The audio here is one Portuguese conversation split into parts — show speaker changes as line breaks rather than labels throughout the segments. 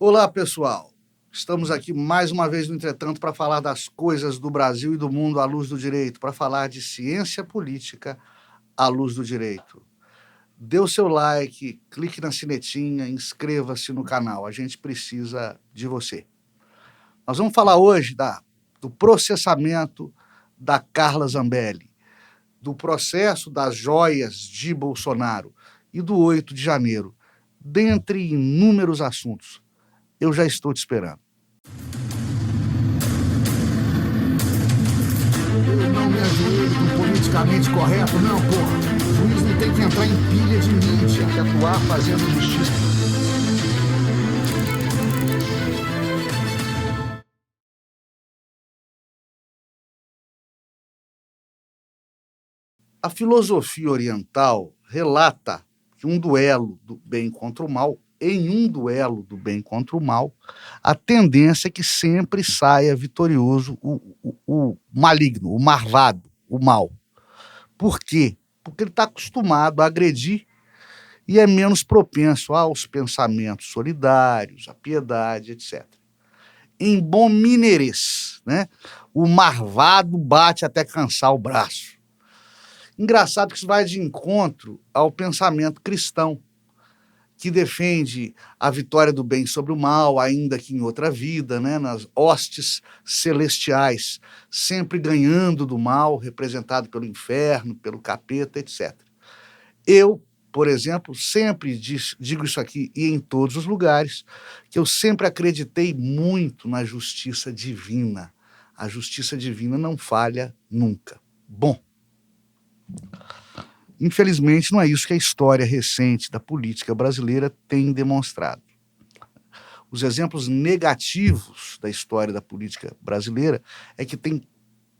Olá, pessoal. Estamos aqui mais uma vez no Entretanto para falar das coisas do Brasil e do mundo à luz do direito, para falar de ciência política à luz do direito. Dê o seu like, clique na sinetinha, inscreva-se no canal. A gente precisa de você. Nós vamos falar hoje do processamento da Carla Zambelli, do processo das joias de Bolsonaro e do 8 de janeiro, dentre inúmeros assuntos. Eu já estou te esperando.
Eu não me ajoelho do politicamente correto, não, porra. O juiz não tem que entrar em pilha de mídia,
Tem que atuar fazendo justiça. A filosofia oriental relata que em um duelo do bem contra o mal, a tendência é que sempre saia vitorioso o maligno, o marvado, o mal. Por quê? Porque ele está acostumado a agredir e é menos propenso aos pensamentos solidários, à piedade, etc. Em bom mineirês, né? O marvado bate até cansar o braço. Engraçado que isso vai de encontro ao pensamento cristão, que defende a vitória do bem sobre o mal, ainda que em outra vida, né, nas hostes celestiais, sempre ganhando do mal, representado pelo inferno, pelo capeta, etc. Eu, por exemplo, sempre digo isso aqui e em todos os lugares, que eu sempre acreditei muito na justiça divina. A justiça divina não falha nunca. Bom, infelizmente, não é isso que a história recente da política brasileira tem demonstrado. Os exemplos negativos da história da política brasileira é que tem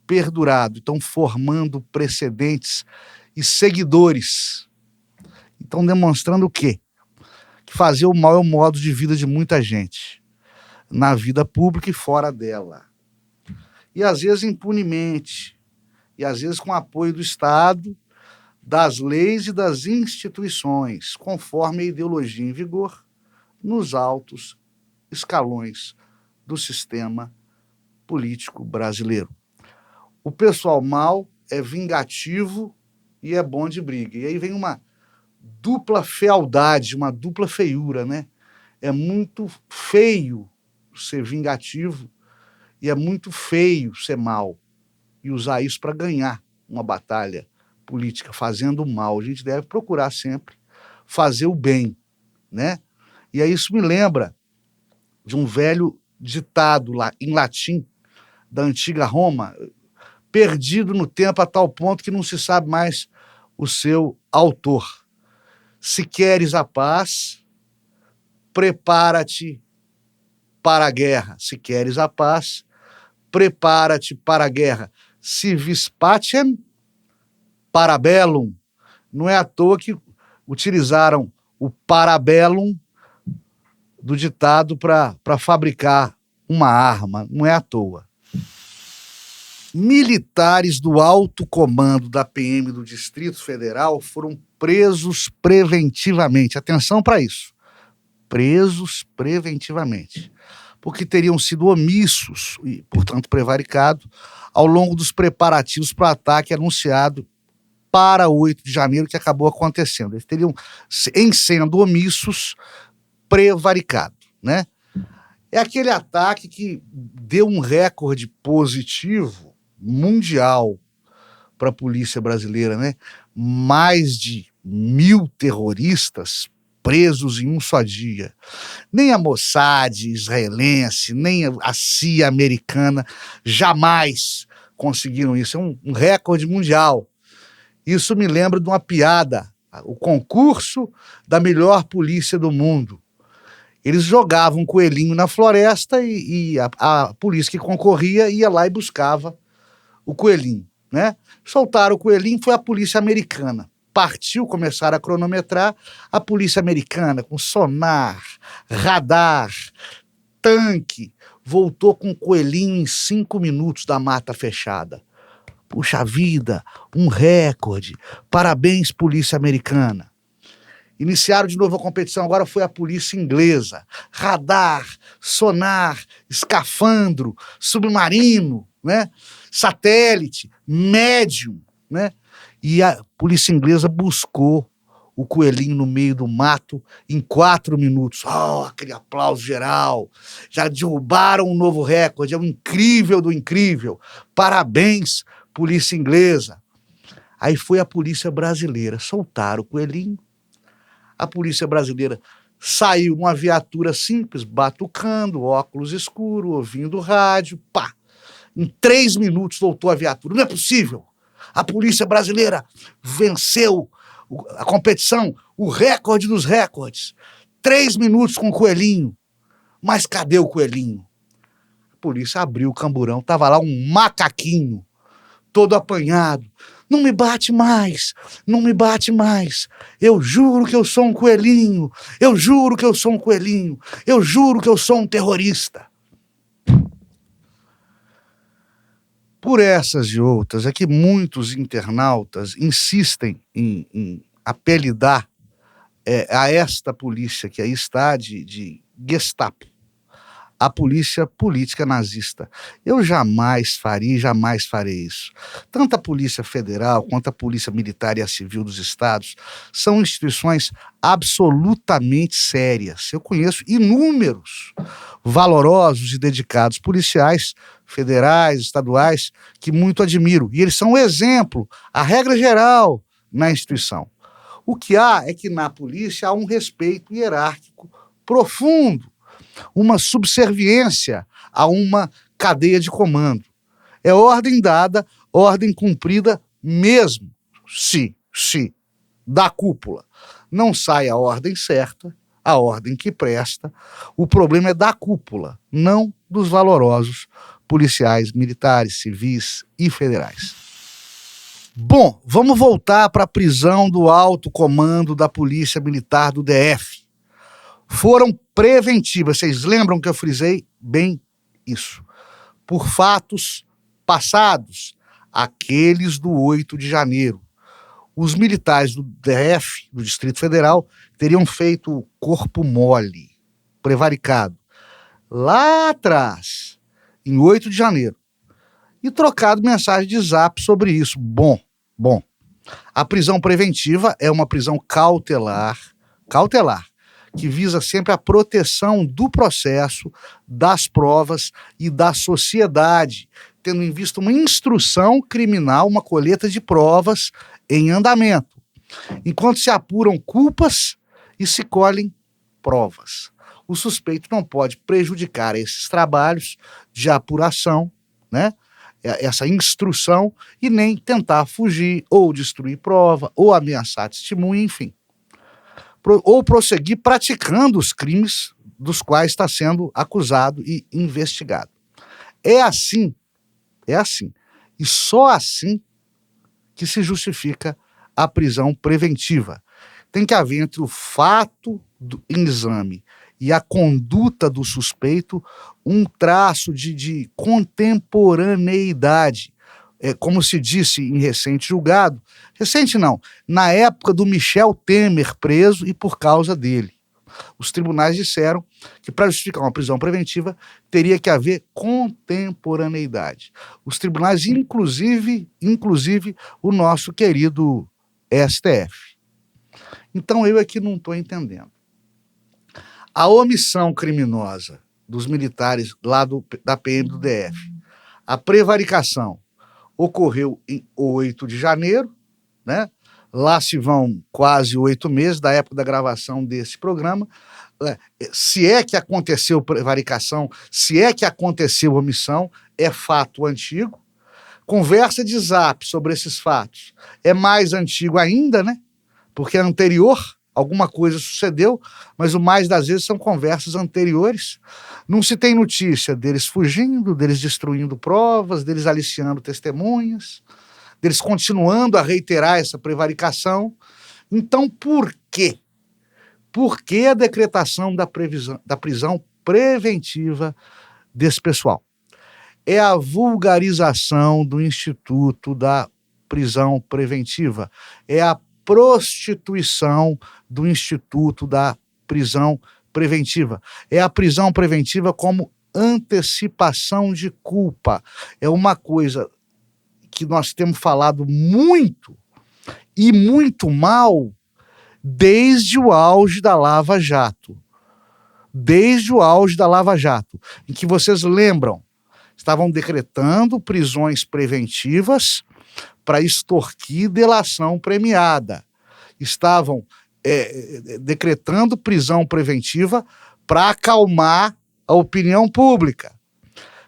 perdurado, estão formando precedentes e seguidores. Estão demonstrando o quê? Que fazer o mal é o modo de vida de muita gente, na vida pública e fora dela. E às vezes impunemente, e às vezes com apoio do Estado, das leis e das instituições, conforme a ideologia em vigor nos altos escalões do sistema político brasileiro. O pessoal mau é vingativo e é bom de briga. E aí vem uma dupla fealdade, uma dupla feiura, né? É muito feio ser vingativo e é muito feio ser mau e usar isso para ganhar uma batalha política, fazendo o mal. A gente deve procurar sempre fazer o bem, né? E aí isso me lembra de um velho ditado lá em latim da antiga Roma, perdido no tempo a tal ponto que não se sabe mais o seu autor. Se queres a paz, prepara-te para a guerra. Se queres a paz, prepara-te para a guerra. Si vis pacem, parabellum. Não é à toa que utilizaram o parabellum do ditado para fabricar uma arma. Não é à toa. Militares do alto comando da PM do Distrito Federal foram presos preventivamente. Atenção para isso. Presos preventivamente. Porque teriam sido omissos e, portanto, prevaricados ao longo dos preparativos para o ataque anunciado para o 8 de janeiro, que acabou acontecendo. Eles teriam, em sendo omissos, prevaricado, né? É aquele ataque que deu um recorde positivo mundial para a polícia brasileira, né? Mais de 1.000 terroristas presos em um só dia. Nem a Mossad israelense, nem a CIA americana jamais conseguiram isso. É um recorde mundial. Isso me lembra de uma piada, o concurso da melhor polícia do mundo. Eles jogavam um coelhinho na floresta e a polícia que concorria ia lá e buscava o coelhinho, né? Soltaram o coelhinho, foi a polícia americana. Partiu, começaram a cronometrar, a polícia americana com sonar, radar, tanque, voltou com o coelhinho em 5 minutos da mata fechada. Puxa vida, um recorde. Parabéns, polícia americana. Iniciaram de novo a competição, agora foi a polícia inglesa. Radar, sonar, escafandro, submarino, né? Satélite, médium, né? E a polícia inglesa buscou o coelhinho no meio do mato em 4 minutos. Oh, aquele aplauso geral. Já derrubaram um novo recorde, é o incrível do incrível. Parabéns, polícia inglesa. Aí foi a polícia brasileira, soltaram o coelhinho. A polícia brasileira saiu numa viatura simples, batucando, óculos escuros, ouvindo rádio, pá. Em 3 minutos voltou a viatura. Não é possível. A polícia brasileira venceu a competição, o recorde dos recordes. 3 minutos com o coelhinho. Mas cadê o coelhinho? A polícia abriu o camburão, estava lá um macaquinho, todo apanhado. Não me bate mais, não me bate mais. Eu juro que eu sou um coelhinho, eu juro que eu sou um coelhinho, eu juro que eu sou um terrorista. Por essas e outras, é que muitos internautas insistem em apelidar a esta polícia que aí está de Gestapo, a polícia política nazista. Eu jamais farei isso. Tanto a Polícia Federal quanto a Polícia Militar e a Civil dos Estados são instituições absolutamente sérias. Eu conheço inúmeros valorosos e dedicados policiais federais, estaduais, que muito admiro. E eles são um exemplo, a regra geral na instituição. O que há é que na polícia há um respeito hierárquico profundo, uma subserviência a uma cadeia de comando. É ordem dada, ordem cumprida mesmo, se da cúpula não sai a ordem certa, a ordem que presta. O problema é da cúpula, não dos valorosos policiais, militares, civis e federais. Bom, vamos voltar para a prisão do alto comando da Polícia Militar do DF. Foram preventivas, vocês lembram que eu frisei bem isso, por fatos passados, aqueles do 8 de janeiro. Os militares do DF, do Distrito Federal, teriam feito corpo mole, prevaricado, lá atrás, em 8 de janeiro, e trocado mensagem de zap sobre isso. Bom, a prisão preventiva é uma prisão cautelar, que visa sempre a proteção do processo, das provas e da sociedade, tendo em vista uma instrução criminal, uma colheita de provas em andamento, enquanto se apuram culpas e se colhem provas. O suspeito não pode prejudicar esses trabalhos de apuração, né? Essa instrução, e nem tentar fugir, ou destruir prova, ou ameaçar testemunha, enfim. Ou prosseguir praticando os crimes dos quais está sendo acusado e investigado. É assim, e só assim que se justifica a prisão preventiva. Tem que haver entre o fato em exame e a conduta do suspeito um traço de contemporaneidade. Como se disse em recente julgado, recente não, na época do Michel Temer preso e por causa dele. Os tribunais disseram que para justificar uma prisão preventiva teria que haver contemporaneidade. Os tribunais, inclusive o nosso querido STF. Então eu aqui não estou entendendo. A omissão criminosa dos militares lá da PM do DF, a prevaricação, ocorreu em 8 de janeiro, né? Lá se vão quase 8 meses da época da gravação desse programa. Se é que aconteceu prevaricação, se é que aconteceu omissão, é fato antigo. Conversa de zap sobre esses fatos é mais antigo ainda, né? Porque é anterior, alguma coisa sucedeu, mas o mais das vezes são conversas anteriores. Não se tem notícia deles fugindo, deles destruindo provas, deles aliciando testemunhas, deles continuando a reiterar essa prevaricação. Então, por quê? Por que a decretação da prisão preventiva desse pessoal? É a vulgarização do instituto da prisão preventiva, é a prostituição do instituto da prisão preventiva. É a prisão preventiva como antecipação de culpa. É uma coisa que nós temos falado muito e muito mal desde o auge da Lava Jato. Desde o auge da Lava Jato, em que vocês lembram, estavam decretando prisões preventivas para extorquir delação premiada. Estavam decretando prisão preventiva para acalmar a opinião pública.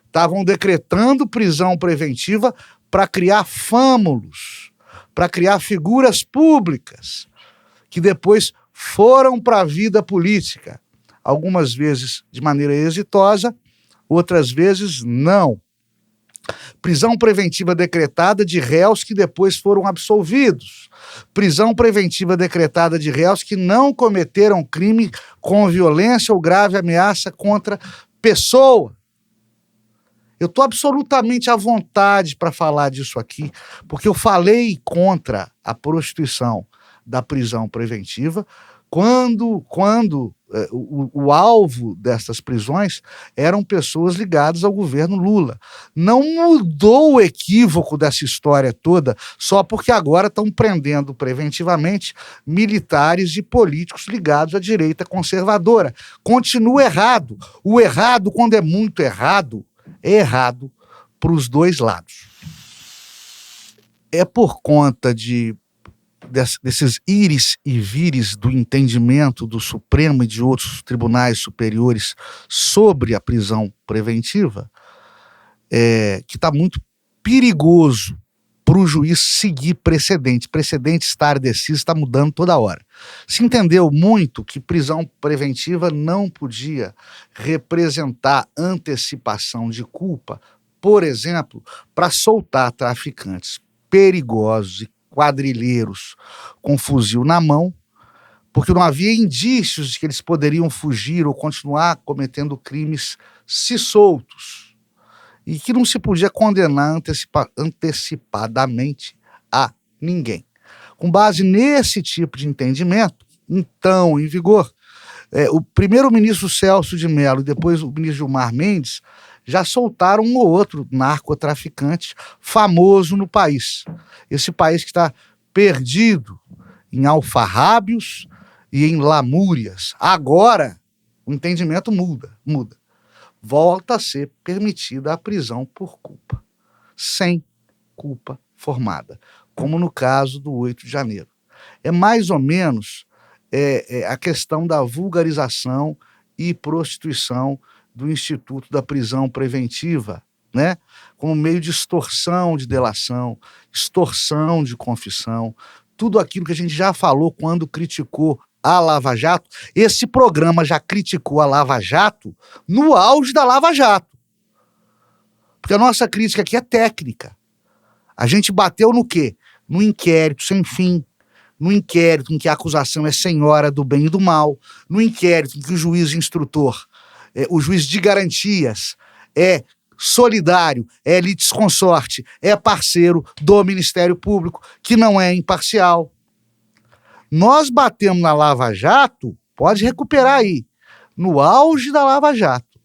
Estavam decretando prisão preventiva para criar fâmulos, para criar figuras públicas, que depois foram para a vida política. Algumas vezes de maneira exitosa, outras vezes não. Prisão preventiva decretada de réus que depois foram absolvidos. Prisão preventiva decretada de réus que não cometeram crime com violência ou grave ameaça contra pessoa. Eu estou absolutamente à vontade para falar disso aqui, porque eu falei contra a prostituição da prisão preventiva quando o alvo dessas prisões eram pessoas ligadas ao governo Lula. Não mudou o equívoco dessa história toda só porque agora estão prendendo preventivamente militares e políticos ligados à direita conservadora. Continua errado. O errado, quando é muito errado, é errado para os dois lados. É por conta desses ires e vires do entendimento do Supremo e de outros tribunais superiores sobre a prisão preventiva, que está muito perigoso para o juiz seguir precedente. Precedente estar deciso está mudando toda hora. Se entendeu muito que prisão preventiva não podia representar antecipação de culpa, por exemplo, para soltar traficantes perigosos e quadrilheiros com fuzil na mão, porque não havia indícios de que eles poderiam fugir ou continuar cometendo crimes se soltos, e que não se podia condenar antecipadamente a ninguém. Com base nesse tipo de entendimento, então, em vigor, o primeiro-ministro Celso de Mello e depois o ministro Gilmar Mendes já soltaram um ou outro narcotraficante famoso no país. Esse país que está perdido em alfarrábios e em lamúrias. Agora, o entendimento muda. Volta a ser permitida a prisão por culpa, sem culpa formada, como no caso do 8 de janeiro. É mais ou menos a questão da vulgarização e prostituição do Instituto da Prisão Preventiva, né? Como meio de extorsão de delação, extorsão de confissão, tudo aquilo que a gente já falou quando criticou a Lava Jato. Esse programa já criticou a Lava Jato no auge da Lava Jato. Porque a nossa crítica aqui é técnica. A gente bateu no quê? No inquérito sem fim, no inquérito em que a acusação é senhora do bem e do mal, no inquérito em que o juiz instrutor, o juiz de garantias, é solidário, é litisconsorte, é parceiro do Ministério Público, que não é imparcial. Nós batemos na Lava Jato, pode recuperar aí, no auge da Lava Jato.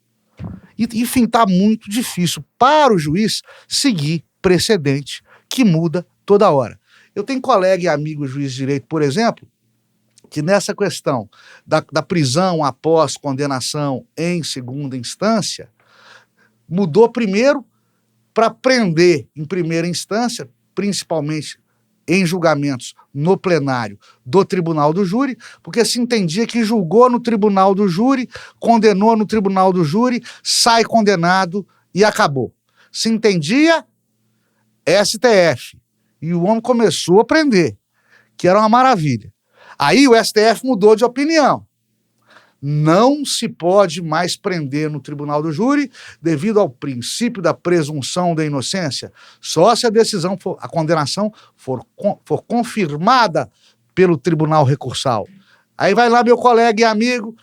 E, enfim, está muito difícil para o juiz seguir precedente que muda toda hora. Eu tenho colega e amigo juiz de direito, por exemplo, que nessa questão da prisão após condenação em segunda instância, mudou primeiro para prender em primeira instância, principalmente em julgamentos no plenário do Tribunal do Júri, porque se entendia que julgou no Tribunal do Júri, condenou no Tribunal do Júri, sai condenado e acabou. Se entendia STF. E o homem começou a prender, que era uma maravilha. Aí o STF mudou de opinião. Não se pode mais prender no Tribunal do Júri devido ao princípio da presunção da inocência, só se a condenação for confirmada pelo Tribunal Recursal. Aí vai lá meu colega e amigo,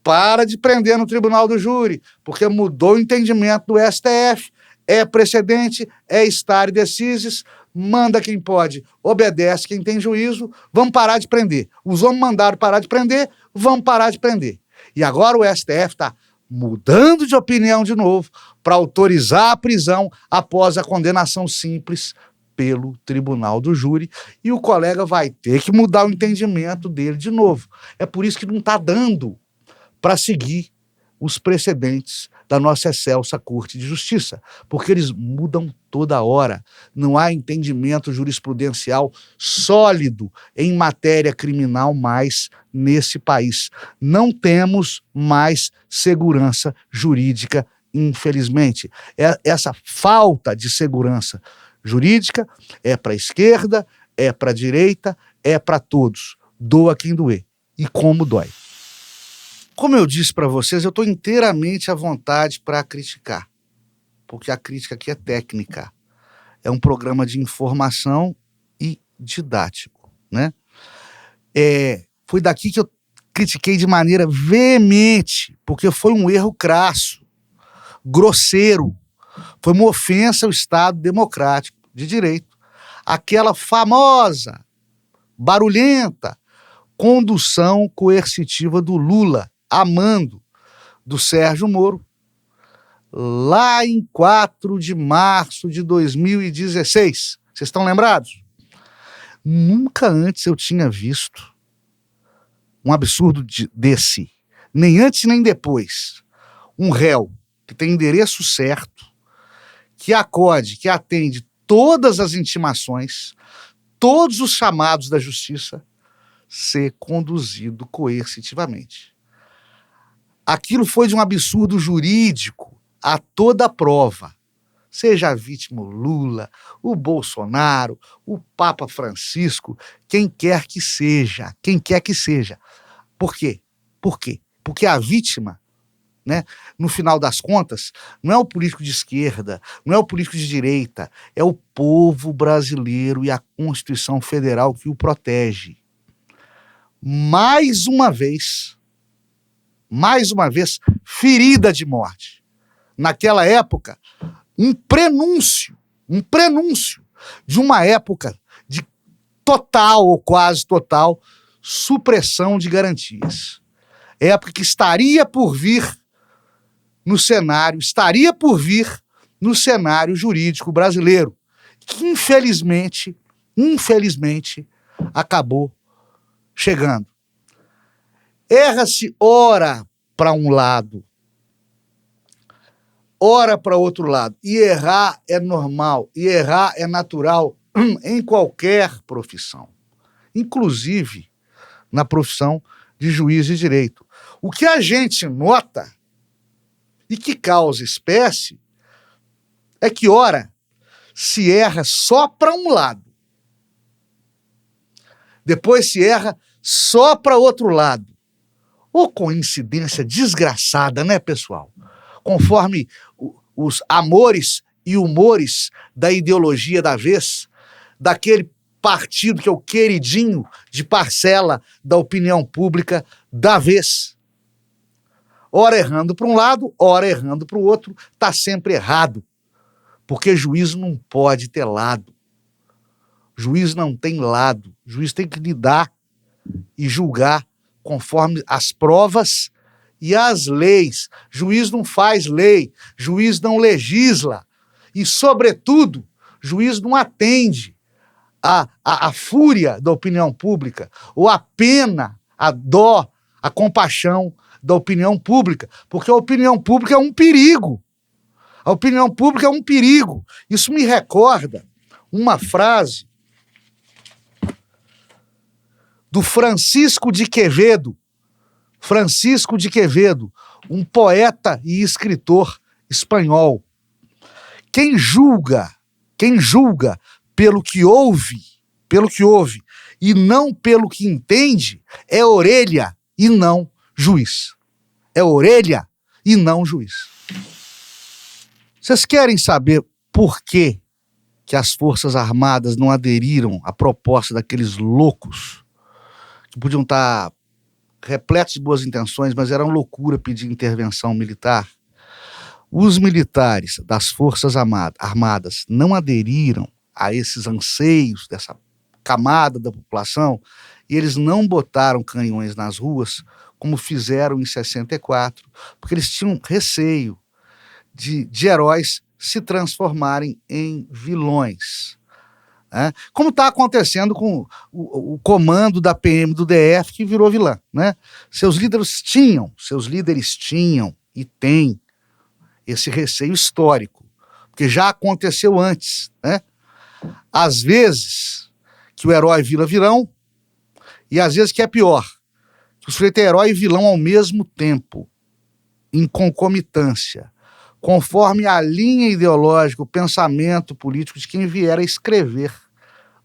para de prender no Tribunal do Júri, porque mudou o entendimento do STF, é precedente, é stare decisis, manda quem pode, obedece quem tem juízo, vamos parar de prender. Os homens mandaram parar de prender, vamos parar de prender. E agora o STF está mudando de opinião de novo para autorizar a prisão após a condenação simples pelo tribunal do júri, e o colega vai ter que mudar o entendimento dele de novo. É por isso que não está dando para seguir os precedentes da nossa excelsa Corte de Justiça, porque eles mudam toda hora. Não há entendimento jurisprudencial sólido em matéria criminal mais nesse país. Não temos mais segurança jurídica, infelizmente. Essa falta de segurança jurídica é para a esquerda, é para a direita, é para todos. Doa quem doer. E como dói. Como eu disse para vocês, eu estou inteiramente à vontade para criticar, porque a crítica aqui é técnica. É um programa de informação e didático, né? Foi daqui que eu critiquei de maneira veemente, porque foi um erro crasso, grosseiro, foi uma ofensa ao Estado democrático de direito. Aquela famosa, barulhenta condução coercitiva do Lula, a mando do Sérgio Moro, lá em 4 de março de 2016. Vocês estão lembrados? Nunca antes eu tinha visto um absurdo desse, nem antes nem depois. Um réu que tem endereço certo, que acode, que atende todas as intimações, todos os chamados da justiça, ser conduzido coercitivamente. Aquilo foi de um absurdo jurídico a toda prova. Seja a vítima o Lula, o Bolsonaro, o Papa Francisco, quem quer que seja, quem quer que seja. Por quê? Por quê? Porque a vítima, né, no final das contas, não é o político de esquerda, não é o político de direita, é o povo brasileiro e a Constituição Federal que o protege. Mais uma vez, ferida de morte. Naquela época, um prenúncio de uma época de total ou quase total supressão de garantias. Época que estaria por vir no cenário jurídico brasileiro, que infelizmente, acabou chegando. Erra-se ora para um lado, ora para outro lado. E errar é normal, e errar é natural em qualquer profissão, inclusive na profissão de juiz de direito. O que a gente nota e que causa espécie é que, ora, se erra só para um lado, depois se erra só para outro lado. Ô coincidência desgraçada, né, pessoal? Conforme os amores e humores da ideologia da vez, daquele partido que é o queridinho de parcela da opinião pública da vez. Ora errando para um lado, ora errando para o outro, está sempre errado. Porque juiz não pode ter lado. Juiz não tem lado. Juiz tem que lidar e julgar conforme as provas e as leis. Juiz não faz lei, juiz não legisla e, sobretudo, juiz não atende a fúria da opinião pública ou a pena, a dó, a compaixão da opinião pública, porque a opinião pública é um perigo. A opinião pública é um perigo. Isso me recorda uma frase do Francisco de Quevedo, um poeta e escritor espanhol. Quem julga pelo que ouve e não pelo que entende, é orelha e não juiz. É orelha e não juiz. Vocês querem saber por que as Forças Armadas não aderiram à proposta daqueles loucos que podiam estar repletos de boas intenções, mas era uma loucura pedir intervenção militar? Os militares das Forças Armadas não aderiram a esses anseios dessa camada da população, e eles não botaram canhões nas ruas como fizeram em 64, porque eles tinham receio de heróis se transformarem em vilões. Né? Como está acontecendo com o comando da PM do DF, que virou vilã. Né? Seus líderes tinham e têm esse receio histórico, porque já aconteceu antes. Né? Às vezes que o herói vira vilão, e às vezes que é pior, que o sujeito é herói e vilão ao mesmo tempo, em concomitância, conforme a linha ideológica, o pensamento político de quem vier a escrever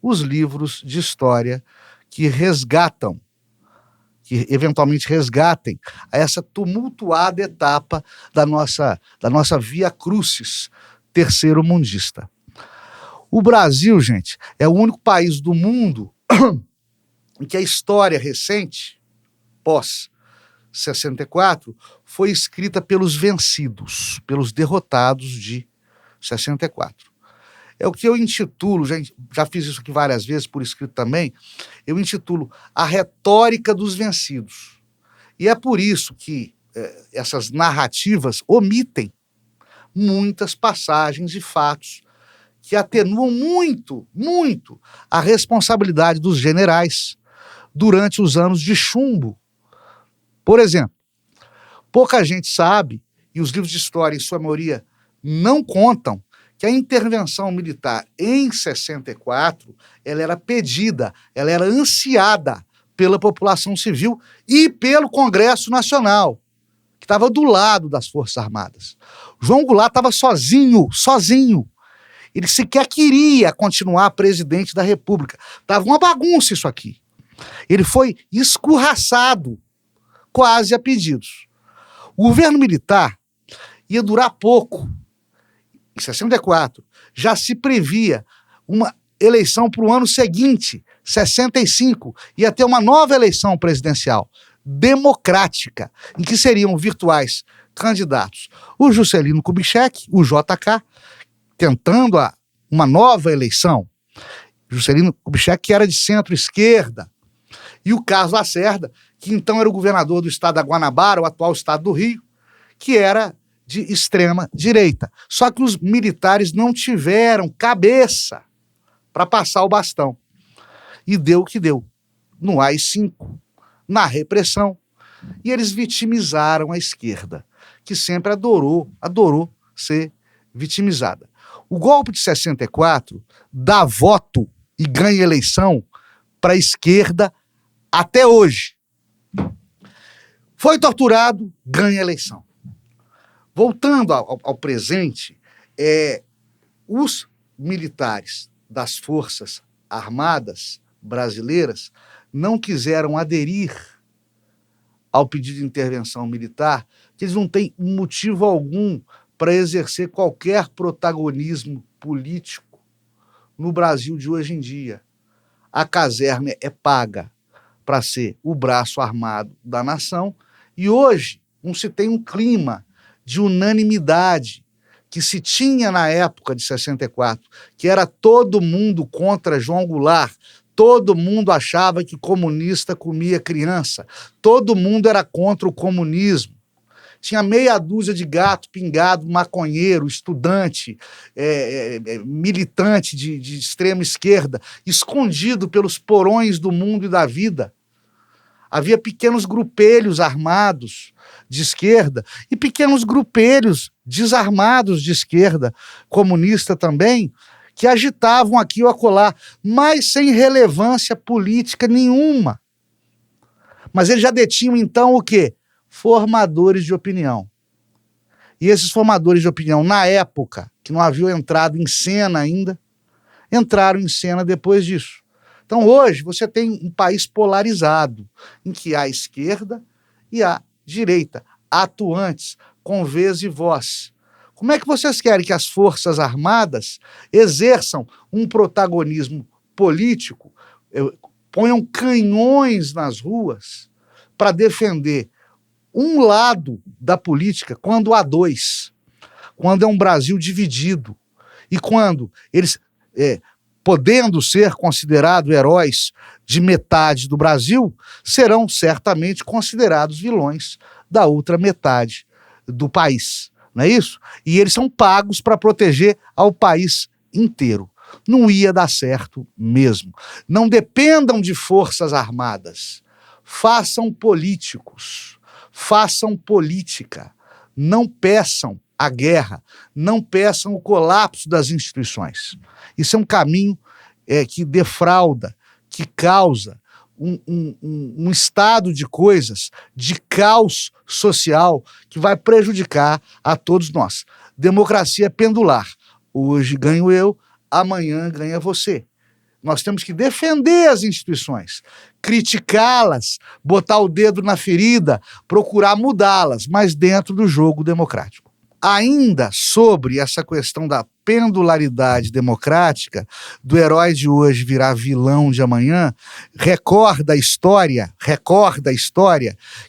os livros de história que resgatam, que eventualmente resgatem essa tumultuada etapa da nossa via crucis terceiro-mundista. O Brasil, gente, é o único país do mundo em que a história recente, pós-64, foi escrita pelos vencidos, pelos derrotados de 64. É o que eu intitulo, já fiz isso aqui várias vezes por escrito também, eu intitulo A Retórica dos Vencidos. E é por isso que essas narrativas omitem muitas passagens e fatos que atenuam muito, muito a responsabilidade dos generais durante os anos de chumbo. Por exemplo, pouca gente sabe, e os livros de história, em sua maioria, não contam, que a intervenção militar em 64, ela era pedida, ela era ansiada pela população civil e pelo Congresso Nacional, que estava do lado das Forças Armadas. João Goulart estava sozinho. Ele sequer queria continuar presidente da República. Estava uma bagunça isso aqui. Ele foi escorraçado, quase a pedidos. O governo militar ia durar pouco. Em 64, já se previa uma eleição para o ano seguinte, 65, ia ter uma nova eleição presidencial, democrática, em que seriam virtuais candidatos o Juscelino Kubitschek, o JK, tentando uma nova eleição. Juscelino Kubitschek, que era de centro-esquerda, e o Carlos Lacerda, que então era o governador do estado da Guanabara, o atual estado do Rio, que era de extrema direita. Só que os militares não tiveram cabeça para passar o bastão. E deu o que deu. No AI-5, na repressão. E eles vitimizaram a esquerda, que sempre adorou ser vitimizada. O golpe de 64 dá voto e ganha eleição para a esquerda até hoje. Foi torturado, ganha eleição. Voltando ao presente, os militares das Forças Armadas brasileiras não quiseram aderir ao pedido de intervenção militar, que eles não têm motivo algum para exercer qualquer protagonismo político no Brasil de hoje em dia. A caserna é paga para ser o braço armado da nação, e hoje não se tem um clima de unanimidade que se tinha na época de 64, que era todo mundo contra João Goulart, todo mundo achava que comunista comia criança, todo mundo era contra o comunismo. Tinha meia dúzia de gato pingado, maconheiro, estudante, militante de extrema esquerda, escondido pelos porões do mundo e da vida. Havia pequenos grupelhos armados de esquerda e pequenos grupelhos desarmados de esquerda, comunista também, que agitavam aqui ou acolá, mas sem relevância política nenhuma. Mas eles já detinham, então, o quê? Formadores de opinião. E esses formadores de opinião, na época, que não haviam entrado em cena ainda, entraram em cena depois disso. Então, hoje, você tem um país polarizado, em que há a esquerda e a direita, atuantes, com vez e voz. Como é que vocês querem que as Forças Armadas exerçam um protagonismo político, ponham canhões nas ruas para defender um lado da política quando há dois, quando é um Brasil dividido, e quando eles podendo ser considerados heróis de metade do Brasil, serão certamente considerados vilões da outra metade do país, não é isso? E eles são pagos para proteger ao país inteiro. Não ia dar certo mesmo. Não dependam de forças armadas. Façam políticos, façam política. Não peçam a guerra, não peçam o colapso das instituições. Isso é um caminho que defrauda, que causa um estado de coisas, de caos social, que vai prejudicar a todos nós. Democracia é pendular. Hoje ganho eu, amanhã ganha você. Nós temos que defender as instituições, criticá-las, botar o dedo na ferida, procurar mudá-las, mas dentro do jogo democrático. Ainda sobre essa questão da pendularidade democrática, do herói de hoje virar vilão de amanhã, recorda a história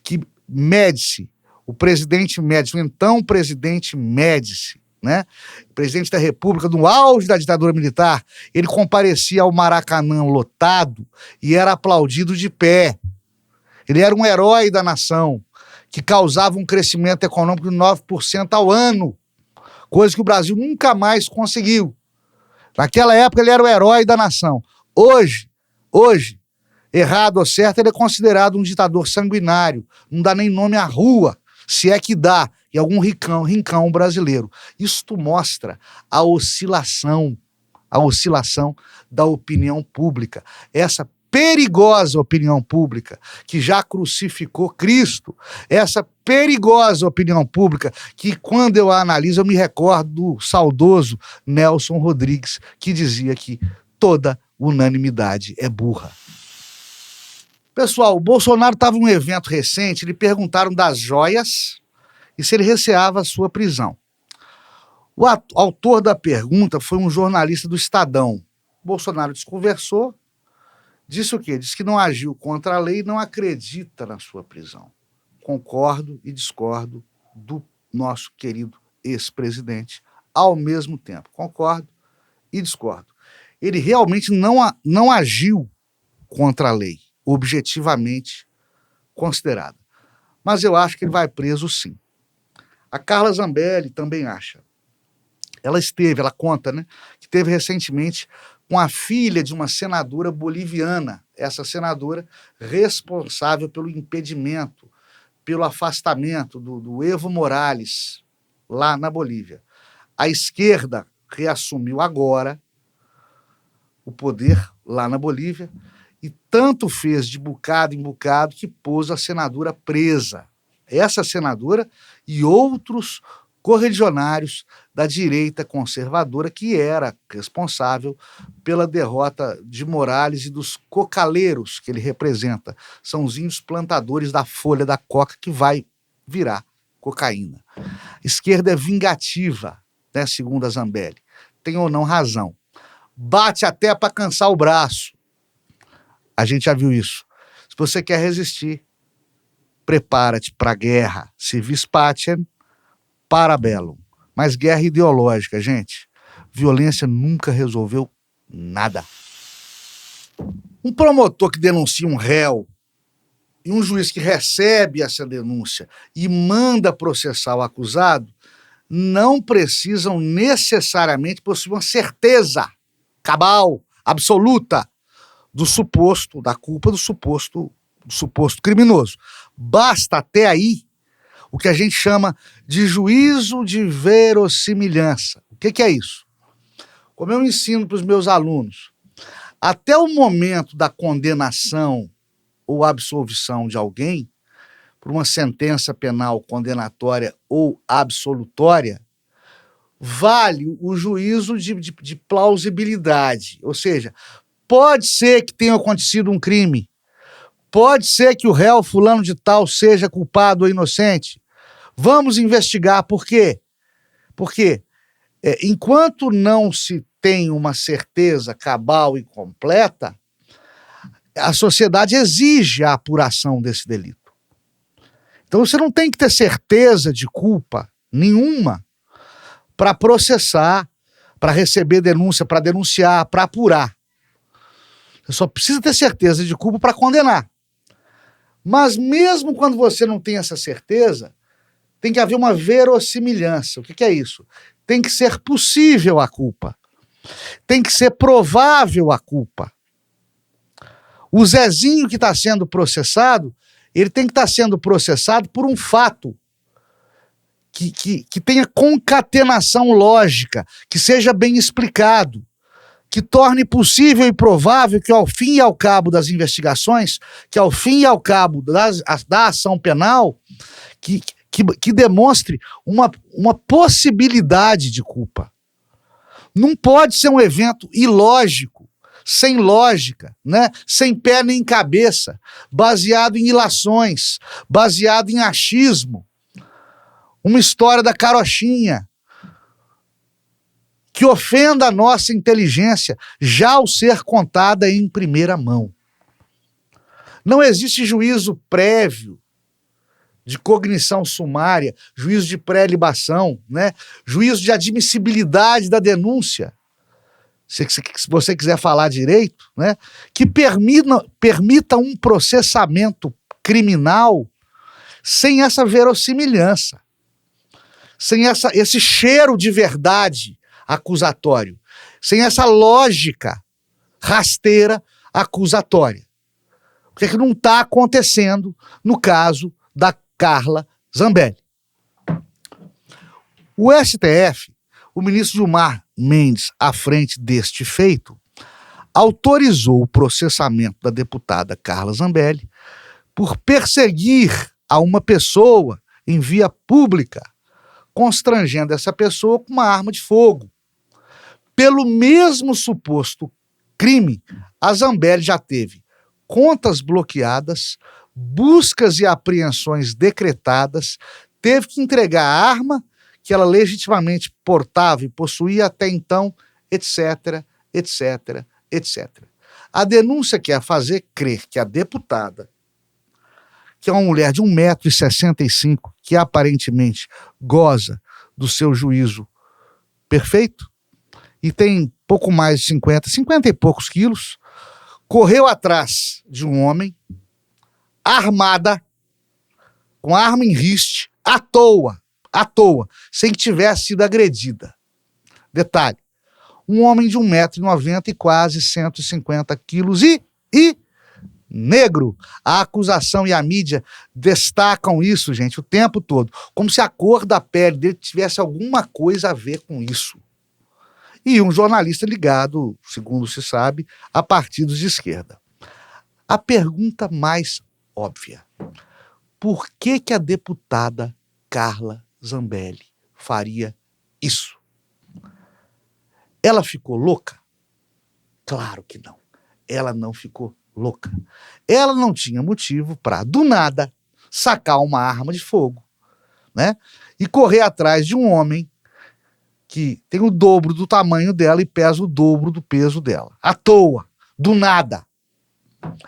que Médici, o presidente Médici, o então presidente Médici, né? Presidente da República, no auge da ditadura militar, ele comparecia ao Maracanã lotado e era aplaudido de pé. Ele era um herói da nação, que causava um crescimento econômico de 9% ao ano, coisa que o Brasil nunca mais conseguiu. Naquela época ele era o herói da nação. Hoje, errado ou certo, ele é considerado um ditador sanguinário, não dá nem nome à rua, se é que dá, em algum rincão brasileiro. Isto mostra a oscilação da opinião pública. Essa perigosa opinião pública que já crucificou Cristo, essa perigosa opinião pública que, quando eu a analiso, eu me recordo do saudoso Nelson Rodrigues, que dizia que toda unanimidade é burra. Pessoal, o Bolsonaro estava em um evento recente, lhe perguntaram das joias e se ele receava a sua prisão. O autor da pergunta foi um jornalista do Estadão. Bolsonaro desconversou, disse o quê? Disse que não agiu contra a lei e não acredita na sua prisão. Concordo e discordo do nosso querido ex-presidente ao mesmo tempo. Concordo e discordo. Ele realmente não agiu contra a lei, objetivamente considerada. Mas eu acho que ele vai preso sim. A Carla Zambelli também acha. Ela conta, né, que esteve recentemente com a filha de uma senadora boliviana, essa senadora responsável pelo impedimento, pelo afastamento do Evo Morales, lá na Bolívia. A esquerda reassumiu agora o poder lá na Bolívia e tanto fez de bocado em bocado que pôs a senadora presa. Essa senadora e outros correligionários da direita conservadora que era responsável pela derrota de Morales e dos cocaleiros que ele representa. São os índios plantadores da folha da coca que vai virar cocaína. A esquerda é vingativa, né, segundo a Zambelli. Tem ou não razão. Bate até para cansar o braço. A gente já viu isso. Se você quer resistir, prepara-te para a guerra. Si vis pacem, para bellum. Mas guerra ideológica, gente. Violência nunca resolveu nada. Um promotor que denuncia um réu e um juiz que recebe essa denúncia e manda processar o acusado não precisam necessariamente possuir uma certeza cabal, absoluta, da culpa do suposto criminoso. Basta até aí o que a gente chama de juízo de verossimilhança. O que é isso? Como eu ensino para os meus alunos, até o momento da condenação ou absolvição de alguém, por uma sentença penal condenatória ou absolutória, vale o juízo de plausibilidade. Ou seja, pode ser que tenha acontecido um crime, pode ser que o réu fulano de tal seja culpado ou inocente. Vamos investigar. Por quê? Porque enquanto não se tem uma certeza cabal e completa, a sociedade exige a apuração desse delito. Então você não tem que ter certeza de culpa nenhuma para processar, para receber denúncia, para denunciar, para apurar. Você só precisa ter certeza de culpa para condenar. Mas mesmo quando você não tem essa certeza, tem que haver uma verossimilhança. O que é isso? Tem que ser possível a culpa. Tem que ser provável a culpa. O Zezinho que está sendo processado, ele tem que estar sendo processado por um fato que tenha concatenação lógica, que seja bem explicado, que torne possível e provável que ao fim e ao cabo das investigações, que ao fim e ao cabo da ação penal, que demonstre uma possibilidade de culpa. Não pode ser um evento ilógico, sem lógica, né? Sem pé nem cabeça, baseado em ilações, baseado em achismo. Uma história da carochinha que ofenda a nossa inteligência já ao ser contada em primeira mão. Não existe juízo prévio de cognição sumária, juízo de pré-libação, né? Juízo de admissibilidade da denúncia, se você quiser falar direito, né? Que permita um processamento criminal sem essa verossimilhança, sem esse cheiro de verdade acusatório, sem essa lógica rasteira acusatória. O que é que não está acontecendo no caso da Carla Zambelli? O STF, o ministro Gilmar Mendes, à frente deste feito, autorizou o processamento da deputada Carla Zambelli por perseguir a uma pessoa em via pública, constrangendo essa pessoa com uma arma de fogo. Pelo mesmo suposto crime, a Zambelli já teve contas bloqueadas, buscas e apreensões decretadas, teve que entregar a arma que ela legitimamente portava e possuía até então, etc, etc, etc. A denúncia quer fazer crer que a deputada, que é uma mulher de 1,65 m, que aparentemente goza do seu juízo perfeito, e tem pouco mais de 50 e poucos quilos, correu atrás de um homem, armada, com arma em riste, à toa, sem que tivesse sido agredida. Detalhe, um homem de 1,90 m e quase 150 quilos e negro. A acusação e a mídia destacam isso, gente, o tempo todo, como se a cor da pele dele tivesse alguma coisa a ver com isso. E um jornalista ligado, segundo se sabe, a partidos de esquerda. A pergunta mais óbvia: por que a deputada Carla Zambelli faria isso? Ela ficou louca? Claro que não. Ela não ficou louca. Ela não tinha motivo para, do nada, sacar uma arma de fogo, né? E correr atrás de um homem que tem o dobro do tamanho dela e pesa o dobro do peso dela. À toa, do nada.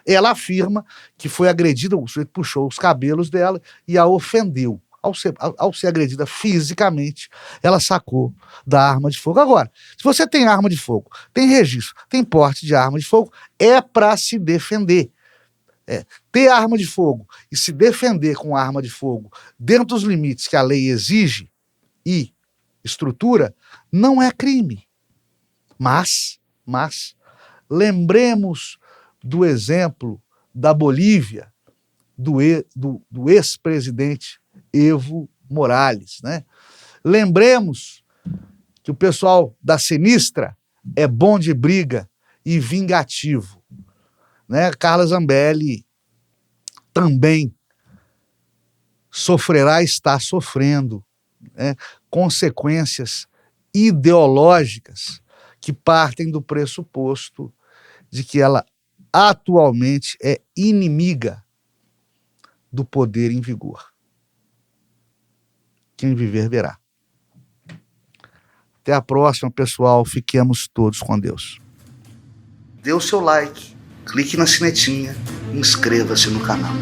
Ela afirma que foi agredida, o sujeito puxou os cabelos dela e a ofendeu. Ao ser agredida fisicamente, ela sacou da arma de fogo. Agora, se você tem arma de fogo, tem registro, tem porte de arma de fogo, é para se defender. Ter arma de fogo e se defender com arma de fogo dentro dos limites que a lei exige e estrutura, não é crime. Mas lembremos do exemplo da Bolívia, do ex-presidente Evo Morales, né? Lembremos que o pessoal da Sinistra é bom de briga e vingativo, né? Carla Zambelli também sofrerá, está sofrendo, né, consequências ideológicas que partem do pressuposto de que ela atualmente é inimiga do poder em vigor. Quem viver verá. Até a próxima, pessoal. Fiquemos todos com Deus. Dê o seu like, clique na sinetinha e inscreva-se no canal.